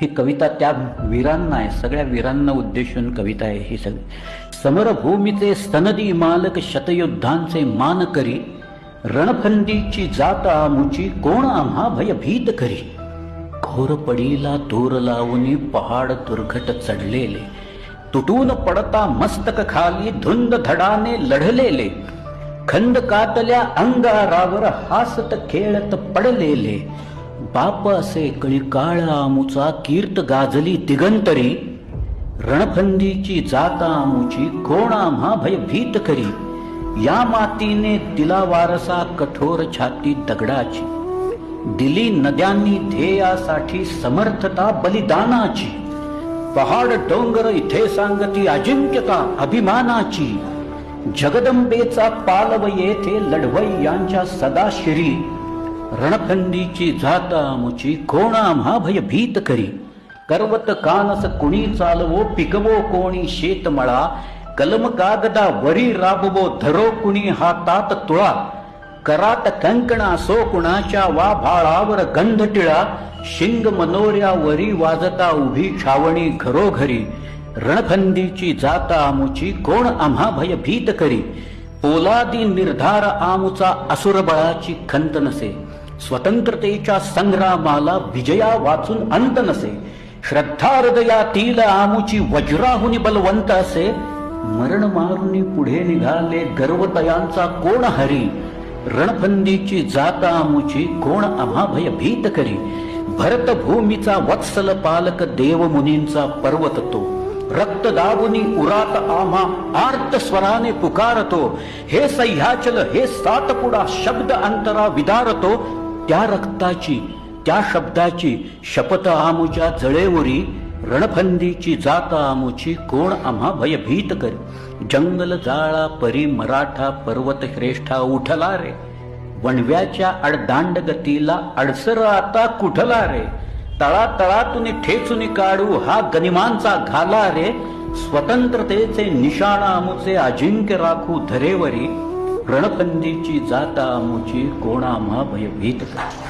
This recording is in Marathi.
ही कविता त्या वीरांना आहे, सगळ्या वीरांना उद्देशून कविता आहे ही सगळी। समरभूमीचे स्तनदी मालक शतयुद्धांचे मान करी, रणफंदीची जात आमुची कोण आम्हा भयभीत करी। घोर पडीला दूर लावून पहाड दुर्घट चढलेले, तुटून पडता मस्तक खाली धुंद धडाने लढलेले, खंड कातल्या अंगारावर हासत खेळत पडलेले, बाप असे कळीकाळ आमुचा कीर्त गाजली दिगंतरी, रणफंदीची जाता आमुची कोण आम्हा भयभीत करी। या मातीने दिला वारसा कठोर छाती दगडाची, दिली नद्यांनी ध्येयासाठी समर्थता बलिदानाची, पहाड डोंगर इथे सांगती अजिंक्यता अभिमानाची, जगदंबेचा पालव येथे लढवई यांच्या सदाशिरी, रणफंदीची जात आमुची कोण आम्हा भयभीत करी। करवत कानस कुणी चालवो पिकवो कोणी शेतमळा, कलम कागदा वरी राबवो धरो कुणी हातात तुळा, करात कंकणा सो कुणाच्या वा भाळावर गंध टिळा, शिंग मनोऱ्यावरी वाजता उभी छावणी घरोघरी, रणफंदीची जाता आमुची कोण आम्हा भयभीत करी। पोलादी निर्धार आमुचा असुर बळाची खंत नसे, स्वतंत्रतेच्या संग्रामाला विजया वाचून अंत नसे, श्रद्धा हृदयातील आमुची वज्राहुनी बलवंत असे, मरण मारुनी पुढे निघाले गर्वतयांचा कोण हरी, रणफंदीची जात आमुची कोण आम्हा भयभीत करी। भरत भूमीचा वत्सल पालक देवमुनींचा पर्वत तो, रक्त दाबुनी उरात आम्हा आर्त स्वराने पुकारतो, हे सह्याचल हे सातपुडा शब्द अंतरा विदारतो, त्या रक्ताची त्या शब्दाची शपथ आमुच्या जळेवरी, रणफंदीची जाता आमुची कोण आम्हा भयभीत करी। जंगल जाळा परी मराठा पर्वत श्रेष्ठा उठला रे, वणव्याच्या अडदांड गतीला अडसर आता कुठला रे, तळातळातून ठेचून काढू हा गनिमांचा घाला रे, स्वतंत्रतेचे निशाण आमुचे अजिंक्य राखू धरेवरी, रणफंदीची जाता आमुची कोण आम्हा भयभीत करी।